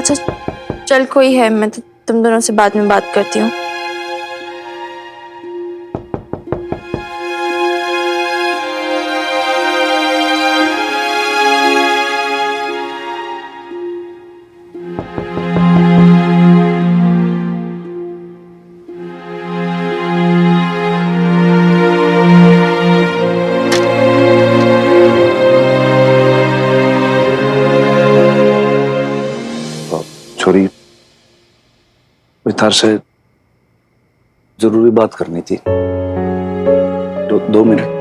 अच्छा चल कोई है, मैं तो तुम दोनों से बाद में बात करती हूँ। छोरी, वितार से जरूरी बात करनी थी। 2 मिनट।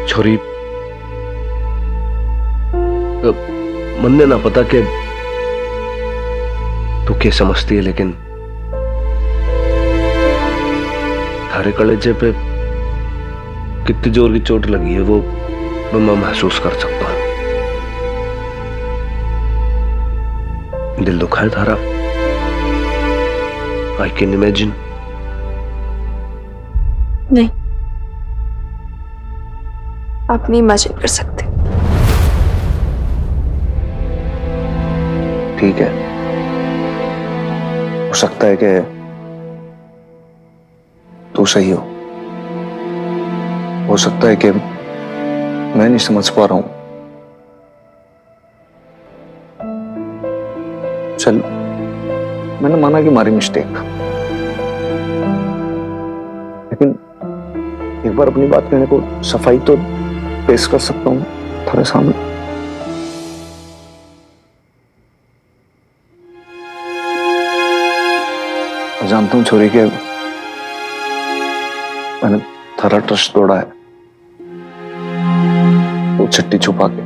छोरी, मन ने ना पता कि तू क्या समझती है, लेकिन थारे कलेजे पे कितनी जोर की चोट लगी है वो मैं महसूस कर सकता हूं। दिल दुखा है थारा। I can imagine. नहीं, आप नहीं इमेजिन कर सकते। ठीक है, हो सकता है कि तू सही हो सकता है कि मैं नहीं समझ पा रहा हूं। चल, मैंने माना कि हमारी मिस्टेक, लेकिन एक बार अपनी बात कहने को सफाई तो पेश कर सकता हूं तुम्हारे सामने। मैं जानता हूं छोरी के मैंने थारा ट्रस्ट तोड़ा है, वो चिट्ठी छुपा के,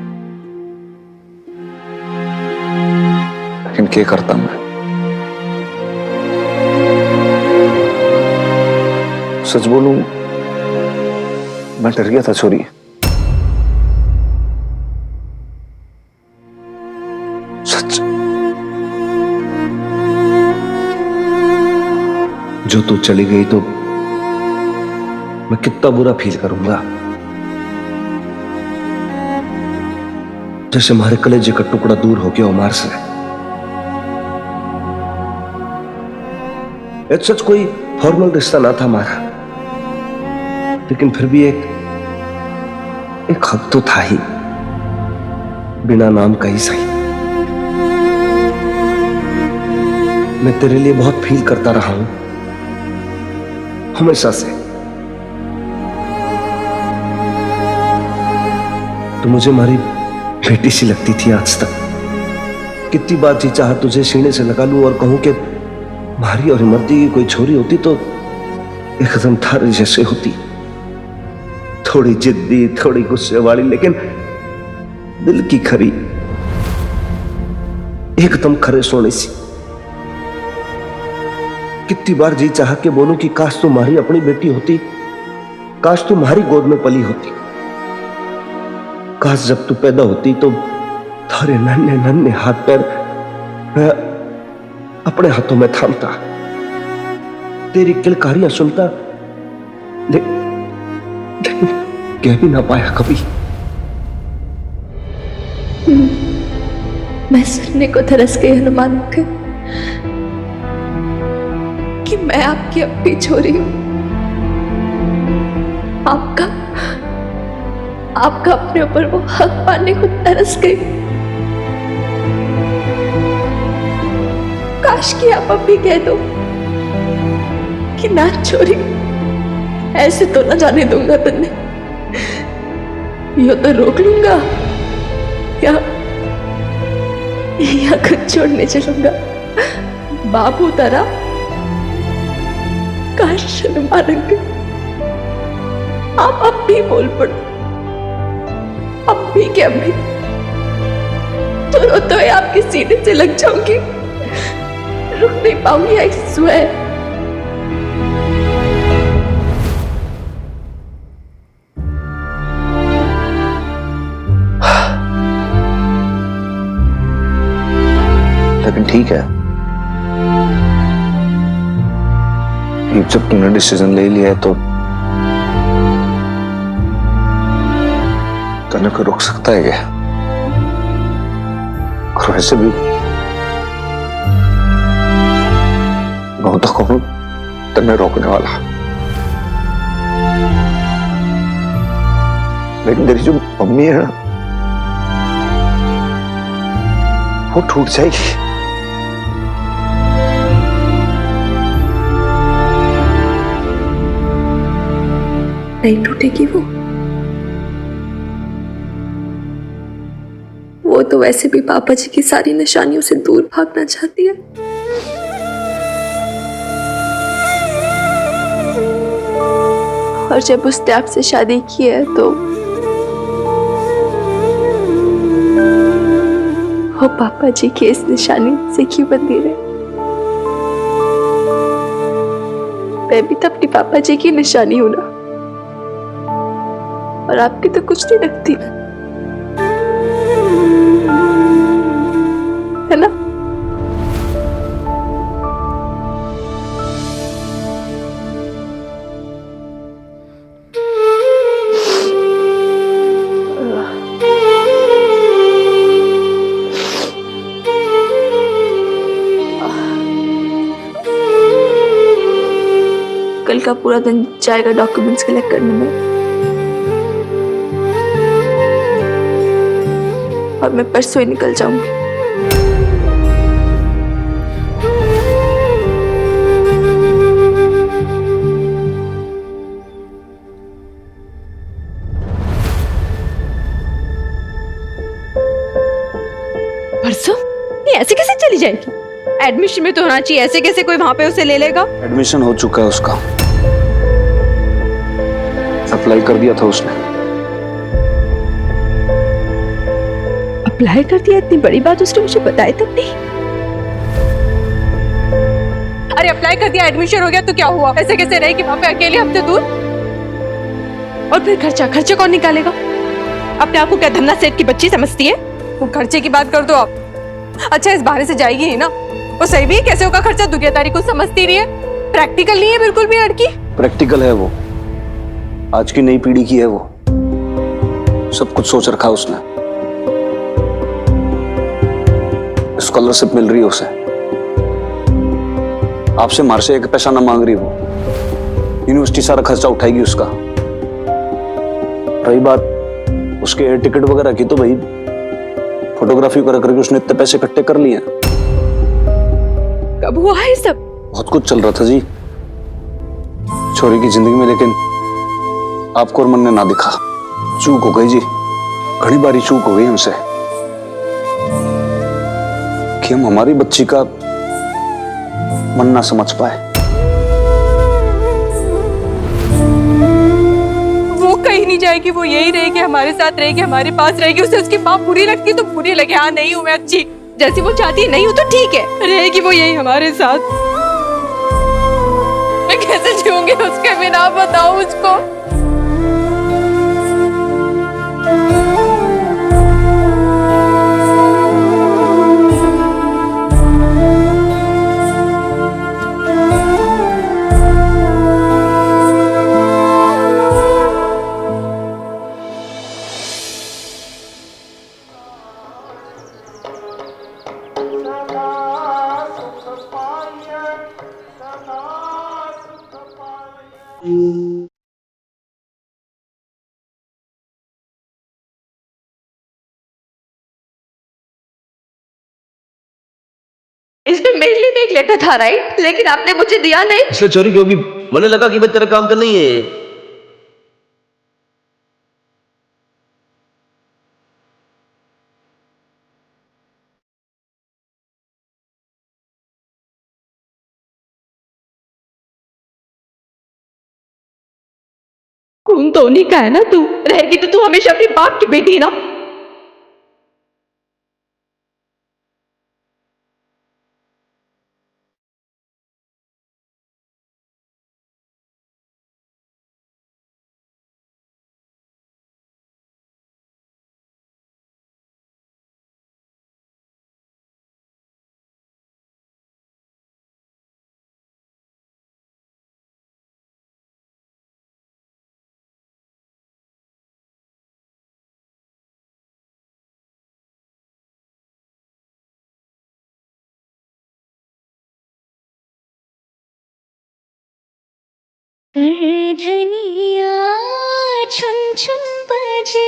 लेकिन क्या करता मैं। सच बोलूं, मैं डर गया था छोरी। सच, जो तू चली गई तो मैं कितना बुरा फील करूंगा, जैसे हमारे कलेजे का टुकड़ा दूर हो गया उमार से। एक सच कोई फॉर्मल रिश्ता ना था हमारा, लेकिन फिर भी एक हक तो था ही, बिना नाम का ही सही। मैं तेरे लिए बहुत फील करता रहा हूं हमेशा से। तो मुझे हमारी बेटी सी लगती थी आज तक। कितनी बार जी चाह तुझे सीने से लगा लूं और कहूं कि मारी और इमरती की कोई छोरी होती तो एकदम थारे जैसे होती, थोड़ी जिद्दी, थोड़ी गुस्से वाली, लेकिन दिल की खरी, एकदम खरे सोने सी। कितनी बार जी चाह के बोलूं कि काश तुम्हारी अपनी बेटी होती, काश तुम्हारी गोद में पली होती, काश जब तू पैदा होती तो थारे नन्हे नन्हे हाथ पैर मैं अपने हाथों में थामता, तेरी किलकारियां सुनता, लेकिन कह भी ना पाया कभी। मैं सुनने को तरस गई हनुमान के कि मैं आपकी अपनी छोरी हूं। आपका अपने ऊपर वो हक पाने को तरस गई। काश कि आप अब भी कह दो कि ना छोरी, ऐसे तो ना जाने दूंगा तुमने, यो तो रोक लूंगा या खुद छोड़ने चलूंगा। बाबू तारा काश हनुमान अंकल, आप अब भी बोल पड़ो, अब भी क्या भी तो रो तो आपके सीने से लग जाऊंगी, रुक नहीं पाऊंगी, आई स्वेयर। लेकिन ठीक है, जब तुमने डिसीजन ले लिया है तो तने को रोक सकता है क्या? और वैसे भी मैं तो कहूं तने रोकने वाला, लेकिन तेरी जो मम्मी है ना, वो टूट जाएगी। नहीं टूटेगी वो तो वैसे भी पापा जी की सारी निशानियों से दूर भागना चाहती है। और जब उसने आपसे शादी की है तो वो पापा जी की इस निशानी से क्यों बंधी रहे? मैं भी तो अपनी पापा जी की निशानी हूं ना, और आपकी तो कुछ नहीं लगती है ना? कल का पूरा दिन जाएगा डॉक्यूमेंट्स कलेक्ट करने में, और मैं परसों ही निकल जाऊंगी। परसों? ये ऐसे कैसे चली जाएगी? एडमिशन में तो होना चाहिए, ऐसे कैसे कोई वहां पे उसे ले लेगा? एडमिशन हो चुका है उसका, अप्लाई कर दिया था उसने। अप्लाई कर दिया? इतनी बड़ी बात उसने मुझे बताई तक नहीं। अरे अप्लाई कर दिया, एडमिशन हो गया तो क्या हुआ? ऐसे कैसे रहेगी वहां पे अकेले हफ्ते दूर? और फिर खर्चा कौन निकालेगा? अपने आप को क्या धन्ना सेठ की बच्ची समझती है? वो खर्चे की बात कर दो आप। अच्छा इस बाहर से जाएगी ही ना, वो सही भी कैसे होगा खर्चा? दुनियादारी को समझती रही है, प्रैक्टिकल नहीं है बिल्कुल भी लड़की। प्रैक्टिकल है वो, आज की नई पीढ़ी की है वो, सब कुछ सोच रखा उसने। स्कॉलरशिप मिल रही है उसे, आपसे मार से एक पैसा ना मांग रही वो, यूनिवर्सिटी सारा खर्चा उठाएगी उसका। रही बात उसके एयर टिकट वगैरह की, तो भाई फोटोग्राफी करके उसने इतने पैसे इकट्ठे कर लिए। कब हुआ है सब? बहुत कुछ चल रहा था जी छोरी की जिंदगी में, लेकिन आपको और मन ने ना दिखा। चूक हो गई जी, घनी बारी चूक हो गई हमसे कि हम हमारी बच्ची का मन ना समझ पाए। वो कहीं नहीं जाएगी, वो यही रहेगी, हमारे साथ रहेगी, हमारे पास रहेगी। उसे उसकी माँ बुरी लगती तो बुरी लगे, हाँ नहीं हूँ मैं अच्छी, जैसी वो चाहती है नहीं हूँ तो ठीक है, रहेगी वो यही हमारे साथ। मैं कैसे जीऊंगी उसके बिना, बताओ मुझको। इसमें मेरे लिए भी एक लेटर था राइट, लेकिन आपने मुझे दिया नहीं। इसलिए चोरी क्यों की? मैंने लगा कि भाई तेरा काम तो नहीं है। खून तो उन्हीं का है ना, तू रहेगी तो तू हमेशा अपने बाप की बेटी ना। धनिया छुन छुन बजे।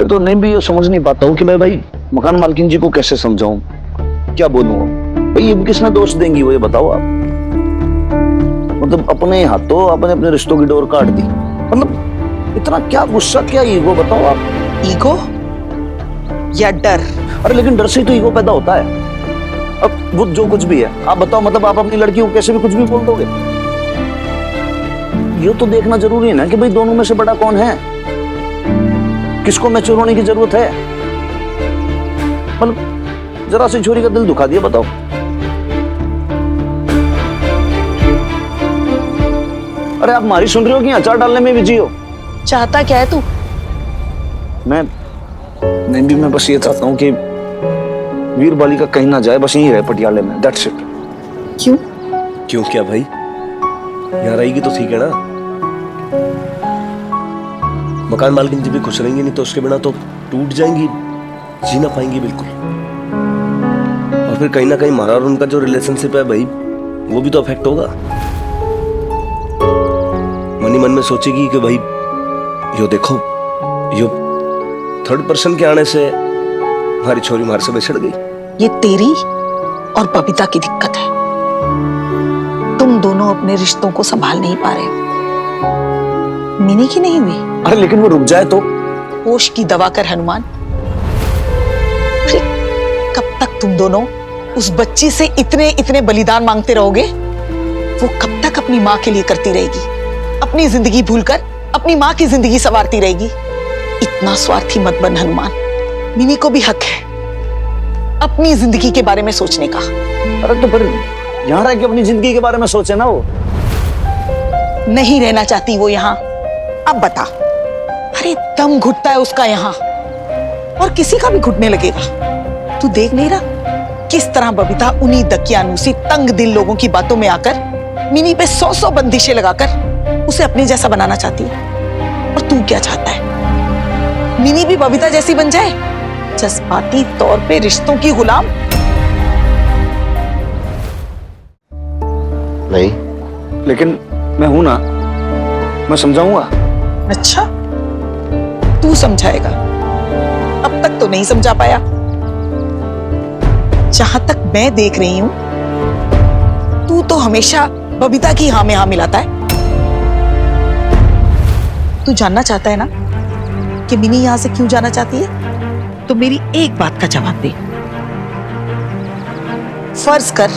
तो नहीं भी ये समझ नहीं पाता हूँ कि मैं भाई मकान मालकिन जी को कैसे समझाऊं, क्या बोलूं भाई, ये किसमें दोष देंगी वो, ये बताओ आप। मतलब अपने हाथों अपने अपने रिश्तों की डोर काट दी, मतलब इतना क्या गुस्सा, क्या ईगो, बताओ आप। ईगो या डर? अरे लेकिन डर से ही तो ईगो पैदा होता है। अब वो जो कुछ भी है आप बताओ, मतलब आप अपनी लड़की को कैसे भी कुछ भी बोल दोगे? ये तो देखना जरूरी है ना कि भाई दोनों में से बड़ा कौन है, किसको मैच्योर होने की जरूरत है। मतलब जरा सी छोरी का दिल दुखा दिया, बताओ। अरे आप हमारी सुन रहे हो कि अचार डालने में बिजी हो? चाहता क्या है तू? मैं बस ये चाहता हूँ कि वीर बाली का कहीं ना जाए, बस यहीं रहे पटियाले में, दैट्स इट। क्यों? क्यों क्या भाई, यहाँ रहेगी तो ठीक है ना। मकान मालकिन जी भी खुश रहेंगी, नहीं तो उसके बिना तो टूट जाएंगी, जी ना पाएंगी बिल्कुल। और फिर कहीं ना कहीं हमारा और उनका जो रिलेशनशिप है भाई, वो भी तो अफेक्ट होगा। मन ही मन में सोचेगी कि भाई यो देखो, यो थर्ड पर्सन के आने से हमारी छोरी हमारे से बिछड़ गई। ये तेरी और बबीता की दिक्कत है। तुम दोनों अपने रिश्तों को संभाल नहीं पा रहे हो। मिनी की नहीं हुई? अरे लेकिन वो रुक जाए तो। होश की दवा कर हनुमान। अरे कब तक तुम दोनों उस बच्ची से इतने इतने बलिदान मांगते रहोगे? वो कब तक अपनी माँ के लिए करती रहेगी, अपनी जिंदगी भूलकर अपनी माँ की जिंदगी संवारती रहेगी? इतना स्वार्थी मत बन हनुमान। मिनी को भी हक है अपनी जिंदगी के बारे में सोचने का। अरे तो फिर यहाँ रह के अपनी जिंदगी के बारे में सोचे ना वो। नहीं रहना चाहती वो यहाँ? अब बता। अरे दम घुटता है उसका यहाँ, और किसी का भी घुटने लगेगा। तू देख नहीं रहा किस तरह बबीता उन्हीं दकियानूसी तंग दिल लोगों की बातों में आकर मिनी पे 100 बंदिशें लगाकर उसे अपने जैसा बनाना चाहती है। और तू क्या चाहता है? मिनी भी बबीता जैसी बन जाए, जज्बाती तौर पे रिश्तों की गुलाम? नहीं, लेकिन मैं हूं ना, मैं समझाऊंगा। अच्छा, तू समझाएगा? अब तक तो नहीं समझा पाया। जहां तक मैं देख रही हूं, तू तो हमेशा बबीता की हाँ में हाँ मिलाता है। तू जानना चाहता है ना कि मिनी यहां से क्यों जाना चाहती है? तो मेरी एक बात का जवाब दे। फर्ज कर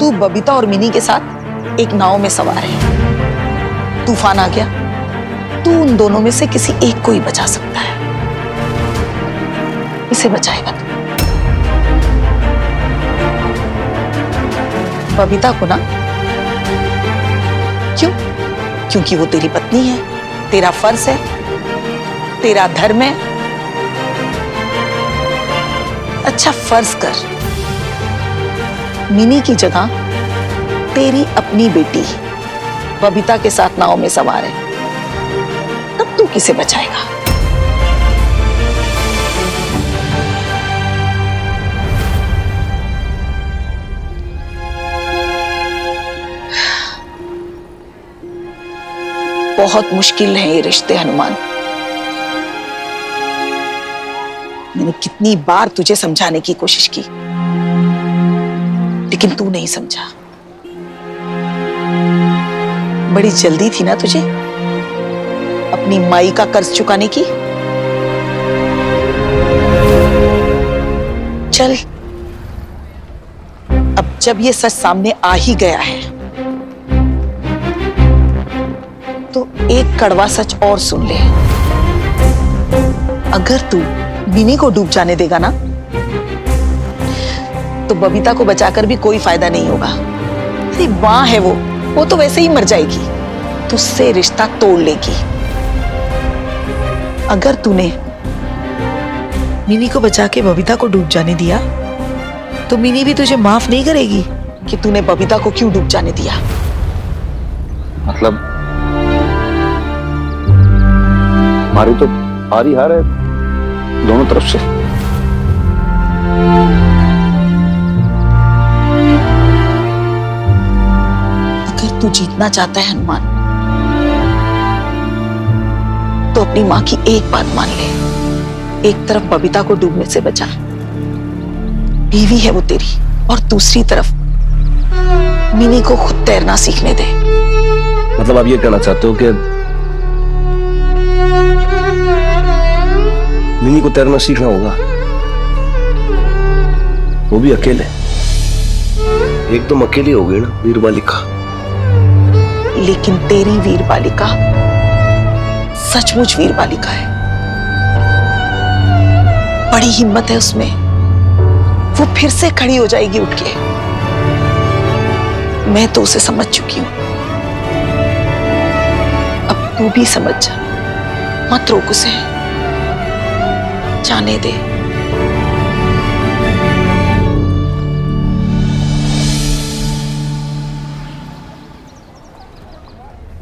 तू बबीता और मिनी के साथ एक नाव में सवार है, तूफान आ गया, तू उन दोनों में से किसी एक को ही बचा सकता है। इसे बचाएगा तू? बबीता को ना? क्यों? क्योंकि वो तेरी पत्नी है, तेरा फर्ज है, तेरा धर्म है। अच्छा फर्ज कर मिनी की जगह तेरी अपनी बेटी बबीता के साथ नाव में सवार है, तब तू किसे बचाएगा? बहुत मुश्किल है ये रिश्ते हनुमान। मैंने कितनी बार तुझे समझाने की कोशिश की, लेकिन तू नहीं समझा। बड़ी जल्दी थी ना तुझे अपनी माई का कर्ज चुकाने की। चल अब जब ये सच सामने आ ही गया है तो एक कड़वा सच और सुन ले। अगर तू मिनी को डूब जाने देगा ना तो बबीता को बचाकर भी कोई फायदा नहीं होगा। अरे मां है वो तो वैसे ही मर जाएगी, तुझसे रिश्ता तोड़ लेगी। अगर तूने मिनी को बचा के बबीता को डूब जाने दिया तो मिनी भी तुझे माफ नहीं करेगी कि तूने बबीता को क्यों डूब जाने दिया। मतलब हमारी तो हार ही हार है दोनों तरफ से। अगर तू जीतना चाहता है हनुमान तो अपनी मां की एक बात मान ले। एक तरफ बबीता को डूबने से बचा, बीवी है वो तेरी, और दूसरी तरफ मिनी को खुद तैरना सीखने दे। मतलब आप ये कहना चाहते हो कि मिनी को तैरना सीखना होगा, वो भी अकेले? एकदम अकेली हो गई ना वीर बालिका। लेकिन तेरी वीर बालिका सचमुच वीर बालिका है, बड़ी हिम्मत है उसमें, वो फिर से खड़ी हो जाएगी उठ के। मैं तो उसे समझ चुकी हूं, अब तू भी समझ जा। मत रोक उसे, जाने दे।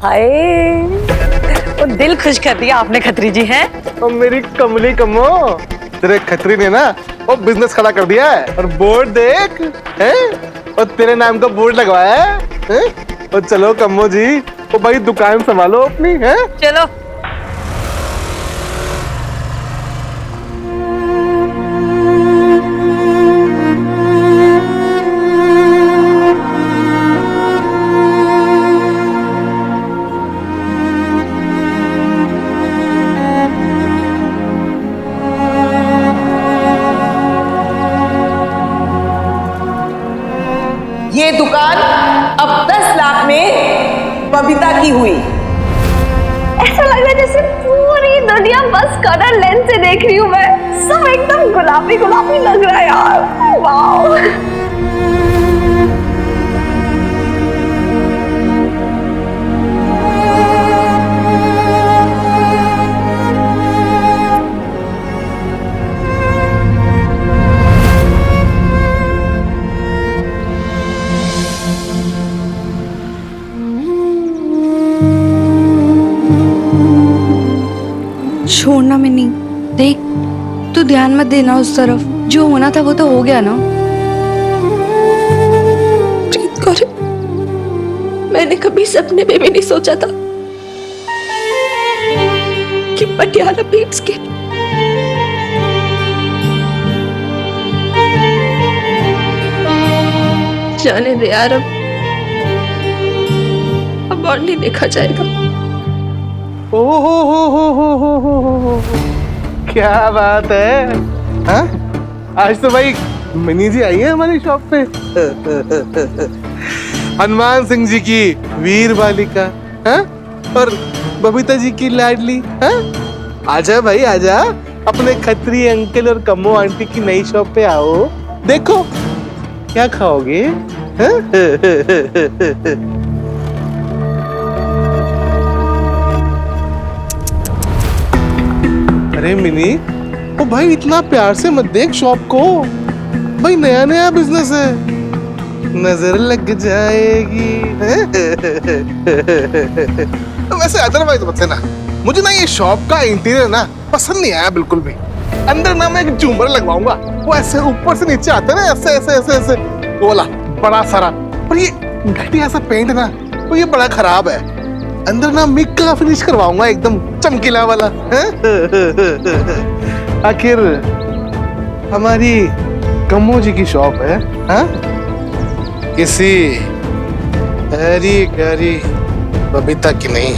हाय, वो दिल खुश कर दिया आपने खत्री जी। हैं और मेरी कमली कमो, तेरे खत्री ने ना वो बिजनेस खड़ा कर दिया है, और बोर्ड देख है, और तेरे नाम का बोर्ड लगवाया है। और चलो कमो जी, वो भाई दुकान संभालो अपनी है। चलो ये दुकान अब 10 लाख में बबीता की हुई। ऐसा लग रहा है जैसे पूरी दुनिया बस कलर लेंस से देख रही हूँ मैं। सब एकदम गुलाबी गुलाबी लग रहा है यार। वाओ। छोड़ना मिनी, देख तू ध्यान मत देना उस तरफ, जो होना था वो तो हो गया ना। प्रीत कौर, मैंने कभी सपने में भी नहीं सोचा था कि पटियाला पेट्स के जाने दे यार, अब और नहीं देखा जाएगा। ओ क्या बात है। हाँ? आज तो भाई मिनी जी आई है हमारी शॉप पे। हनुमान सिंह जी की वीर बालिका, हाँ? और बबीता जी की लाडली। हाँ? आजा भाई आजा, अपने खत्री अंकल और कम्मो आंटी की नई शॉप पे आओ। देखो क्या खाओगे। हाँ? अरे मिनी, ओ भाई इतना प्यार से मत देख शॉप को, भाई नया नया बिजनेस है, नजर लग जाएगी। वैसे अदरवाइज मत ना, मुझे ना ये शॉप का इंटीरियर ना पसंद नहीं आया बिल्कुल भी। अंदर ना मैं एक झूमर लगवाऊंगा, वो ऐसे ऊपर से नीचे आता है ना, ऐसे ऐसे ऐसे ऐसे वो वाला बड़ा सारा। और ये घटिया सा पेंट ना, वो ये बड़ा खराब है। अंदर ना मिक का फिनिश करवाऊंगा एकदम चमकीला वाला। आखिर हमारी कम्मो जी की शॉप है, हाँ? किसी हरी गरी बबीता की नहीं।